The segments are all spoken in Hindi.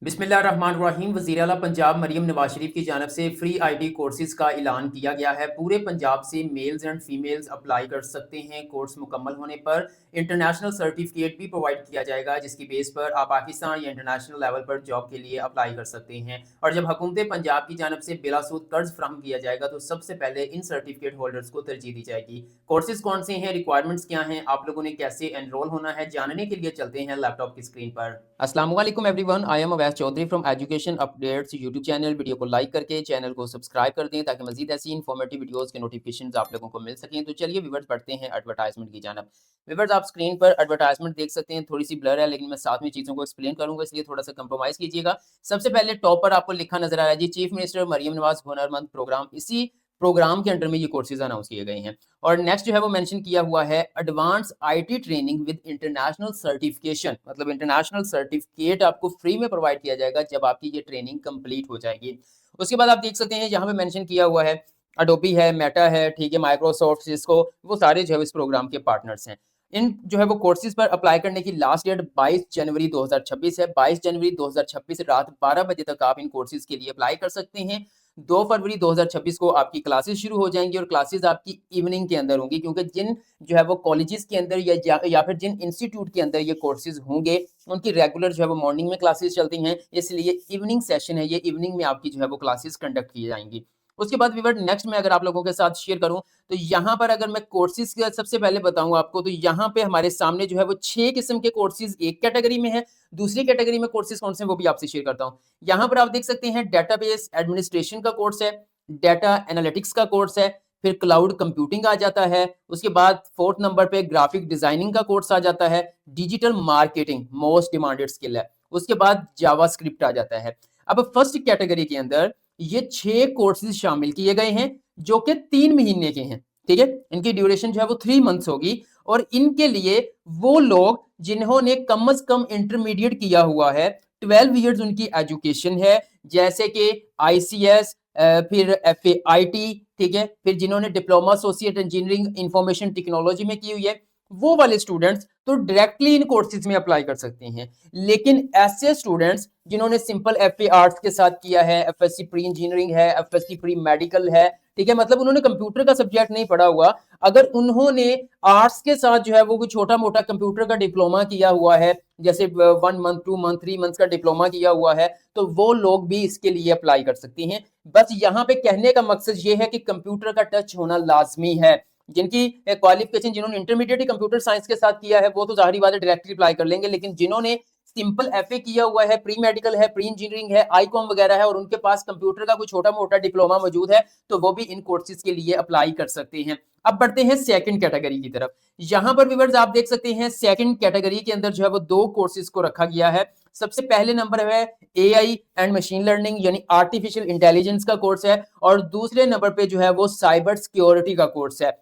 बिस्मिल्लाहिर्रहमानिर्रहीम। वज़ीर आला पंजाब मरीम नवाज शरीफ की जानब से फ्री आईटी कोर्सेज़ का ऐलान किया गया है। पूरे पंजाब से मेल्स एंड फीमेल्स अप्लाई कर सकते हैं। कोर्स मुकम्मल होने पर इंटरनेशनल सर्टिफिकेट भी प्रोवाइड किया जाएगा, जिसकी बेस पर आप पाकिस्तान या इंटरनेशनल लेवल पर जॉब के लिए अप्लाई कर सकते हैं। और जब हुकूमत पंजाब की जानब से बिलासूद कर्ज फ्राहम किया जाएगा तो सबसे पहले इन सर्टिफिकेट होल्डर्स को तरजीह दी जाएगी। कोर्सेज़ कौन से हैं, रिक्वायरमेंट्स क्या हैं, आप लोगों ने कैसे एनरोल होना है, जानने के लिए चलते हैं लैपटॉप की स्क्रीन पर। अस्सलाम वालेकुम everyone, I am Awais Chaudhry from Education Updates YouTube channel. Video को लाइक करके चैनल को सब्सक्राइब कर दें ताकि मजीद ऐसी इन्फॉर्मेटिव वीडियोस के नोटिफिकेशंस आप लोगों को मिल सकें। तो चलिए व्यूअर्स बढ़ते हैं एडवर्टाइजमेंट की जानब। व्यूअर्स आप स्क्रीन पर एडवर्टाइजमेंट देख सकते हैं, थोड़ी सी ब्लर है लेकिन मैं साथ में चीज़ों को एक्सप्लेन करूंगा, इसलिए थोड़ा सा कंप्रोमाइज़ कीजिएगा। सबसे पहले टॉप पर आपको लिखा नजर आ रहा है जी, चीफ मिनिस्टर मरियम नवाज हुनरमंद प्रोग्राम। इसी प्रोग्राम के अंडर में ये कोर्सेज अनाउंस किए गए हैं। और नेक्स्ट जो है वो मेंशन किया हुआ है advance IT training with international certification, मतलब इंटरनेशनल सर्टिफिकेट आपको फ्री में प्रोवाइड किया जाएगा जब आपकी ये ट्रेनिंग कंप्लीट हो जाएगी। उसके बाद आप देख सकते हैं यहाँ पे मेंशन किया हुआ है अडोबी है, मेटा है, ठीक है, माइक्रोसॉफ्ट, सिस्को, वो सारे जो है इस प्रोग्राम के पार्टनर्स हैं। इन जो है वो कोर्सेज पर अप्लाई करने की लास्ट डेट 22 जनवरी 2026 है। 22 जनवरी 2026 रात 12 बजे तक आप इन कोर्सेज के लिए अप्लाई कर सकते हैं। 2 फरवरी 2026 को आपकी क्लासेस शुरू हो जाएंगी और क्लासेस आपकी इवनिंग के अंदर होंगी, क्योंकि जिन जो है वो कॉलेजेस के अंदर या फिर जिन इंस्टीट्यूट के अंदर ये कोर्सेज होंगे उनकी रेगुलर जो है वो मॉर्निंग में क्लासेस चलती हैं, इसलिए इवनिंग सेशन है, ये इवनिंग में आपकी जो है वो क्लासेस कंडक्ट की जाएंगी। उसके बाद विवर नेक्स्ट में अगर आप लोगों के साथ शेयर करूं तो यहाँ पर अगर मैं कोर्सेज का सबसे पहले बताऊं आपको, तो यहाँ पे हमारे सामने जो है वो 6 किस्म के कोर्सेज एक कैटेगरी में है। दूसरी कैटेगरी में कोर्सेज कौन से हैं वो भी आपसे शेयर करता हूं। यहाँ पर आप देख सकते हैं डेटाबेस एडमिनिस्ट्रेशन का कोर्स है, डेटा एनालिटिक्स का कोर्स है, फिर क्लाउड कंप्यूटिंग आ जाता है। उसके बाद फोर्थ नंबर पे ग्राफिक डिजाइनिंग का कोर्स आ जाता है। Digital marketing most demanded skill है। उसके बाद जावास्क्रिप्ट आ जाता है। अब फर्स्ट कैटेगरी के अंदर ये 6 कोर्सेज शामिल किए गए हैं जो कि 3 महीने के हैं, ठीक है। इनकी ड्यूरेशन जो है वो 3 मंथ्स होगी और इनके लिए वो लोग जिन्होंने कम से कम इंटरमीडिएट किया हुआ है, 12 इयर्स उनकी एजुकेशन है, जैसे कि आईसीएस, फिर एफएआईटी, ठीक है, फिर जिन्होंने diploma associate engineering information technology में की हुई है, वो वाले स्टूडेंट्स तो डायरेक्टली इन कोर्सेज में अप्लाई कर सकते हैं। लेकिन ऐसे स्टूडेंट्स जिन्होंने सिंपल एफए आर्ट्स के साथ किया है, एफएससी प्री इंजीनियरिंग है, एफएससी प्री मेडिकल है, ठीक है, मतलब उन्होंने कंप्यूटर का सब्जेक्ट नहीं पढ़ा हुआ, अगर उन्होंने आर्ट्स के साथ जो है वो कोई छोटा मोटा कंप्यूटर का डिप्लोमा किया हुआ है, जैसे 1 मंथ 2 मंथ 3 मंथ का डिप्लोमा किया हुआ है, तो वो लोग भी इसके लिए अप्लाई कर सकती हैं। बस यहाँ पे कहने का मकसद ये है कि कंप्यूटर का टच होना लाजमी है। जिनकी क्वालिफिकेशन, जिन्होंने इंटरमीडिएट कंप्यूटर साइंस के साथ किया है वो तो जाहिर बात है डायरेक्टली अप्लाई कर लेंगे, लेकिन जिन्होंने सिंपल एफए किया हुआ है, प्री मेडिकल है, प्री इंजीनियरिंग है, आईकॉम वगैरह है और उनके पास कंप्यूटर का कोई छोटा मोटा डिप्लोमा मौजूद है, तो वो भी इन कोर्सेज के लिए अप्लाई कर सकते हैं। अब बढ़ते हैं सेकंड कैटेगरी की तरफ। यहां पर व्यूअर्स आप देख सकते हैं सेकंड कैटेगरी के अंदर जो है वो 2 कोर्सेज को रखा गया है। सबसे पहले नंबर है एआई एंड मशीन लर्निंग यानी आर्टिफिशियल इंटेलिजेंस का कोर्स है और दूसरे नंबर पे जो है वो साइबर सिक्योरिटी का कोर्स है।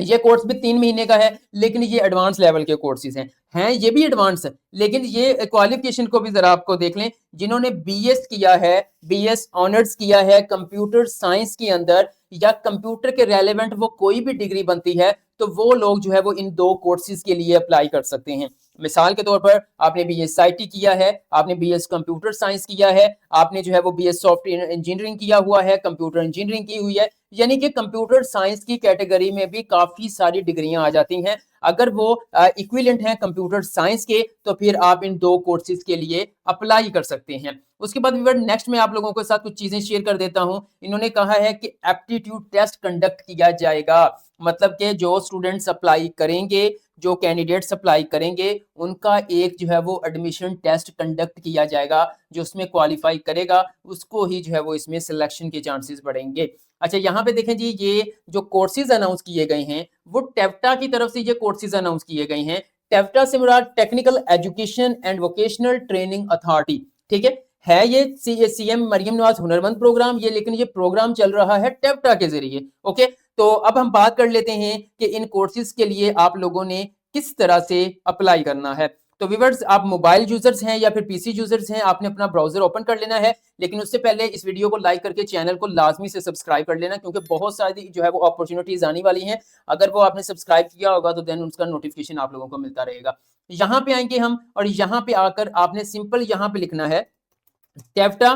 ये कोर्स भी 3 महीने का है, लेकिन ये एडवांस लेवल के कोर्सेज हैं ये भी एडवांस है, लेकिन ये क्वालिफिकेशन को भी जरा आपको देख लें। जिन्होंने बीएस किया है, बीएस ऑनर्स किया है कंप्यूटर साइंस के अंदर या कंप्यूटर के रेलेवेंट वो कोई भी डिग्री बनती है, तो वो लोग जो है वो इन 2 कोर्सेज के लिए अप्लाई कर सकते हैं। मिसाल के तौर पर आपने बीएस आईटी किया है, आपने बीएस कंप्यूटर साइंस किया है, आपने जो है वो बीएस सॉफ्टवेयर इंजीनियरिंग किया हुआ है, कंप्यूटर इंजीनियरिंग की हुई है, यानी कि कंप्यूटर साइंस की कैटेगरी में भी काफी सारी डिग्रियां आ जाती हैं। अगर वो इक्विवेलेंट हैं कंप्यूटर साइंस के, तो फिर आप इन 2 कोर्सेज के लिए अप्लाई कर सकते हैं। उसके बाद व्यूअर नेक्स्ट में आप लोगों के साथ कुछ चीजें शेयर कर देता हूं। इन्होंने कहा है कि एप्टीट्यूड टेस्ट कंडक्ट किया जाएगा, मतलब कि जो स्टूडेंट्स अप्लाई करेंगे, जो कैंडिडेट्स अप्लाई करेंगे, उनका एक जो है वो एडमिशन टेस्ट कंडक्ट किया जाएगा। जो उसमें क्वालिफाई करेगा उसको ही जो है वो इसमें सिलेक्शन के चांसेस बढ़ेंगे। अच्छा, यहाँ पे देखें जी, ये जो कोर्सेज अनाउंस किए गए हैं वो टेफ्टा की तरफ से ये कोर्सेज अनाउंस किए गए हैं। टेफ्टा से मुराद technical education and vocational training authority, ठीक है ये सीएम मरियम नवाज हुनरमंद प्रोग्राम ये, लेकिन ये प्रोग्राम चल रहा है टेफ्टा के जरिए। ओके, तो अब हम बात कर लेते हैं कि इन कोर्सेज के लिए आप लोगों ने किस तरह से अप्लाई करना है। तो व्यूअर्स, आप मोबाइल यूजर्स हैं या फिर पीसी यूजर्स हैं, आपने अपना ब्राउजर ओपन कर लेना है, लेकिन उससे पहले इस वीडियो को लाइक करके चैनल को लाजमी से सब्सक्राइब कर लेना, क्योंकि बहुत सारी जो है वो अपॉर्चुनिटीज आने वाली हैं। अगर वो आपने सब्सक्राइब किया होगा तो देन उसका नोटिफिकेशन आप लोगों को मिलता रहेगा। यहाँ पे आएंगे हम और यहाँ पे आकर आपने सिंपल यहाँ पे लिखना है टैफ्टा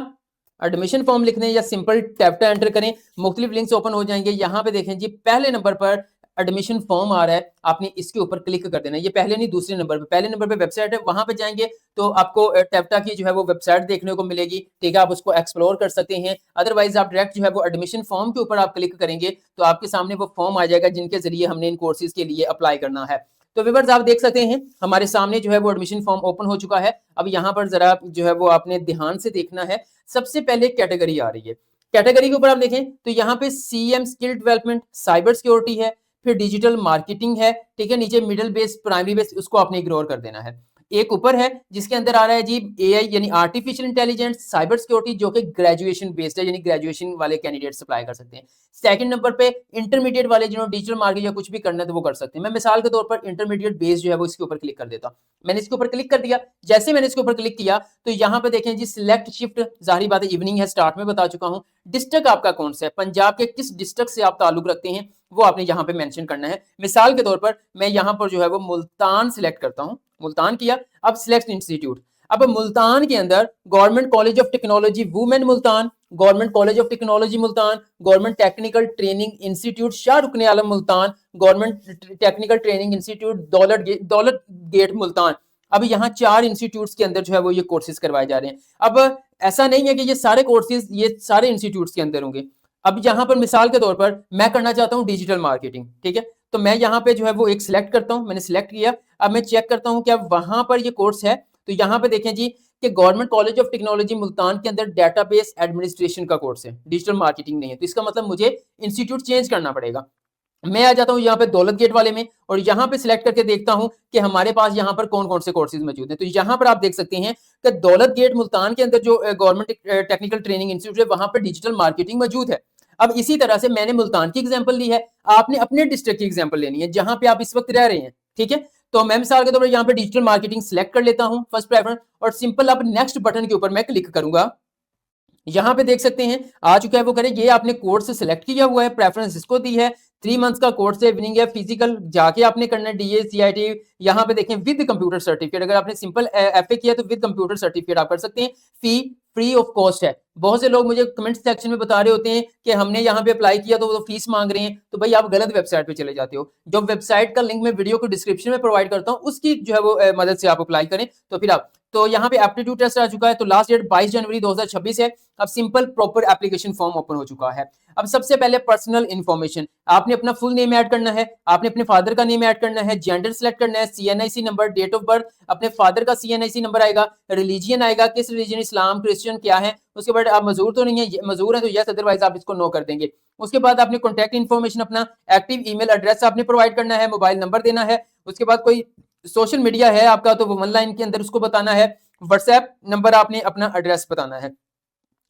एडमिशन फॉर्म लिखने या सिंपल टैफ्टा एंटर करें, मुख्तलिफ लिंक्स ओपन हो जाएंगे। यहाँ पे देखें जी पहले नंबर पर एडमिशन फॉर्म आ रहा है, आपने इसके ऊपर क्लिक कर देना है। ये पहले नहीं दूसरे नंबर पे, पहले नंबर पे वेबसाइट है, वहां पे जाएंगे तो आपको टैफ्टा की जो है वो वेबसाइट देखने को मिलेगी, ठीक है, आप उसको एक्सप्लोर कर सकते हैं। अदरवाइज आप डायरेक्ट जो है वो एडमिशन फॉर्म के ऊपर आप क्लिक करेंगे तो आपके सामने वो फॉर्म आ जाएगा जिनके जरिए हमने इन कोर्सेज के लिए अप्लाई करना है। तो व्यूअर्स आप देख सकते हैं हमारे सामने जो है वो एडमिशन फॉर्म ओपन हो चुका है। अब यहाँ पर जरा जो है वो आपने ध्यान से देखना है। सबसे पहले कैटेगरी आ रही है, कैटेगरी के ऊपर आप देखें तो यहाँ पे CM skill development, cyber security है, फिर डिजिटल मार्केटिंग है, ठीक है, नीचे मिडिल बेस, प्राइमरी बेस, उसको आपने इग्नोर कर देना है। एक ऊपर है जिसके अंदर आ रहा है जी एआई यानी आर्टिफिशियल इंटेलिजेंस, साइबर सिक्योरिटी, जो कि ग्रेजुएशन बेस्ड है, यानी ग्रेजुएशन वाले कैंडिडेट्स अप्लाई कर सकते हैं। सेकंड नंबर पे इंटरमीडिएट वाले जिन्होंने डिजिटल मार्केट या कुछ भी करना है तो वो कर सकते हैं। मैं मिसाल के तौर पर इंटरमीडिएट बेस जो है वो इसके ऊपर क्लिक कर देता हूं। मैंने इसके ऊपर क्लिक कर दिया, जैसे मैंने इसके ऊपर क्लिक किया तो यहाँ पे देखें जी सिलेक्ट शिफ्ट, जाहिर बात है इवनिंग है, स्टार्ट में बता चुका हूँ। डिस्ट्रिक्ट आपका कौन सा है, पंजाब के किस डिस्ट्रिक्ट से आप ताल्लुक रखते हैं वो आपने यहाँ पे मेंशन करना है। मिसाल के तौर पर मैं यहाँ पर जो है वो मुल्तान सिलेक्ट करता हूँ, मुल्तान किया। अब सिलेक्ट इंस्टीट्यूट, अब मुल्तान के अंदर government college of technology women Multan, government college of technology Multan, government technical training institute Shah Rukn Alam Multan, government technical training institute Daulat gate Multan. अब यहाँ 4 इंस्टीट्यूट्स के अंदर जो है वो ये कोर्सेज करवाए जा रहे हैं। अब ऐसा नहीं है कि ये सारे कोर्सेज ये सारे इंस्टीट्यूट्स के अंदर होंगे। अब यहाँ पर मिसाल के तौर पर मैं करना चाहता हूँ डिजिटल मार्केटिंग, ठीक है, तो मैं यहाँ पे जो है वो एक सिलेक्ट करता हूँ, मैंने सिलेक्ट किया। अब मैं चेक करता हूँ क्या वहां पर ये कोर्स है, तो यहाँ पे देखें जी कि government college of technology Multan के अंदर डेटाबेस एडमिनिस्ट्रेशन का कोर्स है, डिजिटल मार्केटिंग नहीं है। तो इसका मतलब मुझे इंस्टीट्यूट चेंज करना पड़ेगा। मैं आ जाता हूँ यहाँ पे दौलत गेट वाले में और यहाँ पे सिलेक्ट करके देखता हूँ कि हमारे पास यहाँ पर कौन कौन से कोर्सेज मौजूद हैं। तो यहाँ पर आप देख सकते हैं कि दौलत गेट मुल्तान के अंदर जो गवर्नमेंट टेक्निकल ट्रेनिंग इंस्टीट्यूट है वहां पर डिजिटल मार्केटिंग मौजूद है। अब इसी तरह से मैंने मुल्तान की एग्जाम्पल ली है, आपने अपने डिस्ट्रिक्ट की एग्जाम्पल लेनी है जहां पे आप इस वक्त रह रहे हैं, ठीक है। तो मैं मिसाल के तौर पर यहाँ पे डिजिटल मार्केटिंग सिलेक्ट कर लेता हूँ फर्स्ट प्रेफरेंस और सिंपल अब नेक्स्ट बटन के ऊपर मैं क्लिक करूंगा। यहाँ पे देख सकते हैं आ चुका है वो करें, ये आपने कोर्स सेलेक्ट किया हुआ है, प्रेफरेंस इसको दी है, 3 मंथ्स का कोर्स है, इवनिंग है, फिजिकल जाके आपने करना है, डीए सीआईटी। यहाँ पे देखें विद कंप्यूटर सर्टिफिकेट, अगर आपने सिंपल एफए किया तो विद कंप्यूटर सर्टिफिकेट आप कर सकते हैं। फी फ्री ऑफ कॉस्ट है। बहुत से लोग मुझे कमेंट सेक्शन में बता रहे होते हैं कि हमने यहाँ पे अप्लाई किया तो वो फीस मांग रहे हैं, तो भाई आप गलत वेबसाइट पे चले जाते हो। जो वेबसाइट का लिंक मैं वीडियो को डिस्क्रिप्शन में प्रोवाइड करता हूँ उसकी जो है वो मदद से आप अप्लाई करें तो फिर आप। तो यहाँ पे एप्टीट्यूड टेस्ट आ चुका है, तो लास्ट डेट 22 जनवरी 2026 है। अब simple proper application form open हो चुका है। अब सबसे पहले पर्सनल इन्फॉर्मेशन, आपने अपना फुल नेम ऐड करना है, आपने अपने फादर का नेम ऐड करना है, जेंडर सेलेक्ट करना है, CNIC number, date of birth, अपने फादर का सीएनआईसी नंबर आएगा, रिलीजियन आएगा, किस रिलीजन, इस्लाम, क्रिश्चियन क्या है। उसके बाद आप मजदूर तो नहीं है, मजदूर है तो यस, अदरवाइज आप इसको नो कर देंगे। उसके बाद आपने कॉन्टैक्ट इन्फॉर्मेशन, अपना एक्टिव ईमेल एड्रेस आपने प्रोवाइड करना है, मोबाइल नंबर देना है। उसके बाद कोई सोशल मीडिया है आपका तो वो 1 लाइन के अंदर उसको बताना है। व्हाट्सएप नंबर आपने अपना एड्रेस बताना है।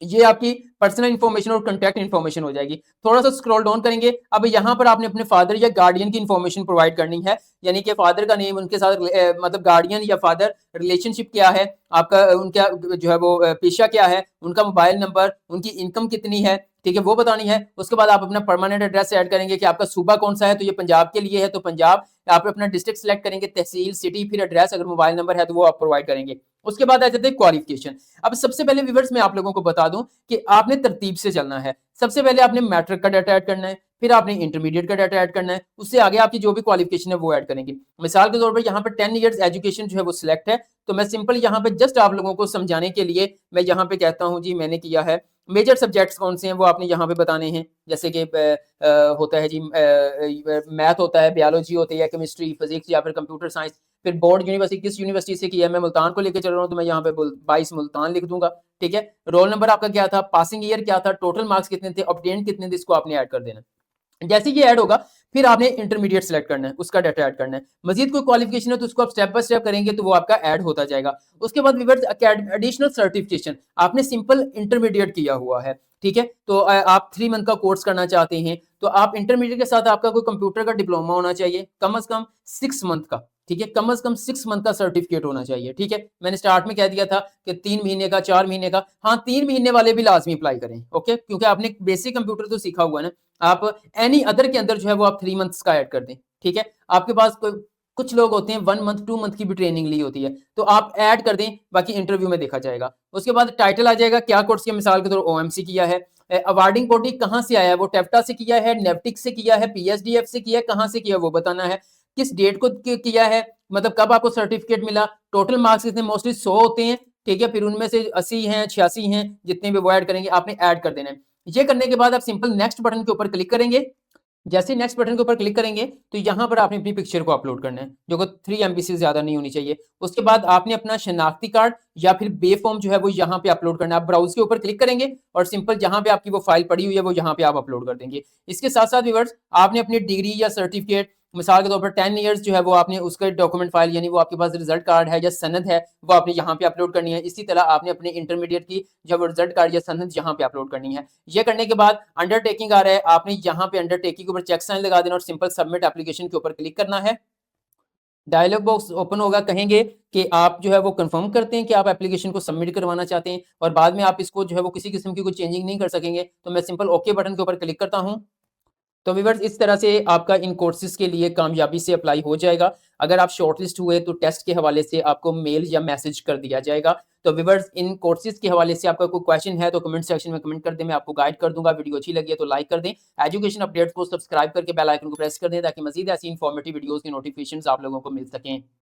ये आपकी पर्सनल इन्फॉर्मेशन और कॉन्टैक्ट इन्फॉर्मेशन हो जाएगी। थोड़ा सा स्क्रॉल डाउन करेंगे, अब यहाँ पर आपने अपने फादर या गार्डियन की इन्फॉर्मेशन प्रोवाइड करनी है, यानी कि फादर का नेम, उनके साथ मतलब गार्डियन या फादर रिलेशनशिप क्या है आपका, उनका जो है वो पेशा क्या है, उनका मोबाइल नंबर, उनकी इनकम कितनी है, ठीक है, वो बतानी है। उसके बाद आप अपना परमानेंट एड्रेस ऐड करेंगे कि आपका सूबा कौन सा है, तो ये पंजाब के लिए है तो पंजाब, आप अपना डिस्ट्रिक्ट सेलेक्ट करेंगे, तहसील, सिटी, फिर एड्रेस, अगर मोबाइल नंबर है तो वो आप प्रोवाइड करेंगे। उसके बाद आ जाते हैं क्वालिफिकेशन। अब सबसे पहले व्यूअर्स मैं आप लोगों को बता दूं कि आपने तरतीब से चलना है। सबसे पहले आपने मैट्रिक का डाटा ऐड करना है, फिर आपने इंटरमीडिएट का डाटा ऐड करना है, उससे आगे आपकी जो भी क्वालिफिकेशन है वो ऐड करेंगे। मिसाल के तौर पर यहाँ पर 10 इयर्स एजुकेशन जो है वो सिलेक्ट है, तो मैं सिंपल यहाँ पे जस्ट आप लोगों को समझाने के लिए मैं यहाँ पे कहता हूँ जी मैंने किया है। मेजर सब्जेक्ट्स कौन से हैं वो आपने यहाँ पे बताने हैं, जैसे कि होता है जी मैथ होता है, बायोलॉजी होती है, केमिस्ट्री, फिजिक्स या फिर कंप्यूटर साइंस। फिर बोर्ड यूनिवर्सिटी किस यूनिवर्सिटी से किया है, मैं मुल्तान को लेकर चल रहा हूँ तो मैं यहाँ पे 22 मुल्तान लिख दूंगा, ठीक है। रोल नंबर आपका क्या था, पासिंग ईयर क्या था, टोटल मार्क्स कितने थे, ऑब्टेन्ड कितने थे, इसको आपने ऐड कर देना। जैसे ये ऐड होगा फिर आपने इंटरमीडिएट सेलेक्ट करना है, उसका डाटा ऐड करना है। मजीद कोई क्वालिफिकेशन है तो उसको आप स्टेप बाय स्टेप करेंगे तो वो आपका ऐड होता जाएगा। उसके बाद व्यूअर्स एडिशनल सर्टिफिकेशन, आपने सिंपल इंटरमीडिएट किया हुआ है, ठीक है, तो आप 3 मंथ का कोर्स करना चाहते हैं तो आप इंटरमीडिएट के साथ आपका कोई कंप्यूटर का डिप्लोमा होना चाहिए, कम से कम 6 मंथ का, ठीक है, कम से कम 6 मंथ का सर्टिफिकेट होना चाहिए, ठीक है। मैंने स्टार्ट में कह दिया था कि 3 महीने का, 4 महीने का, हाँ 3 महीने वाले भी लाजमी अप्लाई करें, ओके, क्योंकि आपने बेसिक कंप्यूटर तो सीखा हुआ है ना। आप एनी अदर के अंदर जो है वो आप 3 मंथ्स का ऐड कर दें, ठीक है। आपके पास कोई कुछ लोग होते हैं 1 मंथ 2 मंथ की भी ट्रेनिंग ली होती है, तो आप ऐड कर दें, बाकी इंटरव्यू में देखा जाएगा। उसके बाद टाइटल आ जाएगा, क्या कोर्स किया, मिसाल के तौर ओएमसी किया है। अवार्डिंग बॉडी कहाँ से आया है, वो टेप्टा से किया है, नेफ्टिक से किया है, पीएसडीएफ से किया है, कहाँ से किया है वो बताना है। किस डेट को किया है, मतलब कब आपको सर्टिफिकेट मिला, टोटल मार्क्स कितने, मोस्टली 100 होते हैं, ठीक है, फिर उनमें से 80 हैं, 86 हैं, जितने भी वो ऐड करेंगे आपने ऐड कर देना है। ये करने के बाद आप सिंपल नेक्स्ट बटन के ऊपर क्लिक करेंगे। जैसे ही नेक्स्ट बटन के ऊपर क्लिक करेंगे तो यहाँ पर आपने अपनी पिक्चर को अपलोड करना है, जो कि 3 MB से ज्यादा नहीं होनी चाहिए। उसके बाद आपने अपना शनाख्ती कार्ड या फिर बे फॉर्म जो है वो यहाँ पे अपलोड करना है। आप ब्राउज के ऊपर क्लिक करेंगे और सिंपल जहां पे आपकी वो फाइल पड़ी हुई है वो यहाँ पे आप अपलोड कर देंगे। इसके साथ साथ व्यूअर्स, आपने अपनी डिग्री या सर्टिफिकेट, मिसाल के तौर पर 10 ईयर्स जो है वो आपने उसका डॉक्यूमेंट फाइल, यानी वो आपके पास रिजल्ट कार्ड है या सनद है, वो आपने यहाँ पे अपलोड करनी है। इसी तरह आपने अपने इंटरमीडिएट की जब रिजल्ट कार्ड या सनद यहाँ पे अपलोड करनी है। ये करने के बाद अंडरटेकिंग आ रहा है, आपने यहाँ पे अंडरटेकिंग के ऊपर चेक साइन लगा देना और सिंपल सबमिट एप्लीकेशन के ऊपर क्लिक करना है। डायलॉग बॉक्स ओपन होगा, कहेंगे कि आप जो है वो कंफर्म करते हैं कि आप एप्लीकेशन को सबमिट करवाना चाहते हैं और बाद में आप इसको जो है वो किसी किस्म की कोई चेंजिंग नहीं कर सकेंगे। तो मैं सिंपल ओके बटन के ऊपर क्लिक करता हूँ। तो व्यूअर्स, इस तरह से आपका इन कोर्सेज के लिए कामयाबी से अप्लाई हो जाएगा। अगर आप शॉर्टलिस्ट हुए तो टेस्ट के हवाले से आपको मेल या मैसेज कर दिया जाएगा। तो व्यूअर्स, इन कोर्सेज के हवाले से आपका कोई क्वेश्चन है तो कमेंट सेक्शन में कमेंट कर दें, मैं आपको गाइड कर दूंगा। वीडियो अच्छी लगी है तो लाइक कर दें। एजुकेशन अपडेट्स को सब्सक्राइब करके बेल आइकन को प्रेस कर दें ताकि मजीद ऐसी इंफॉर्मेटिव वीडियोस की नोटिफिकेशन आप लोगों को मिल सकें।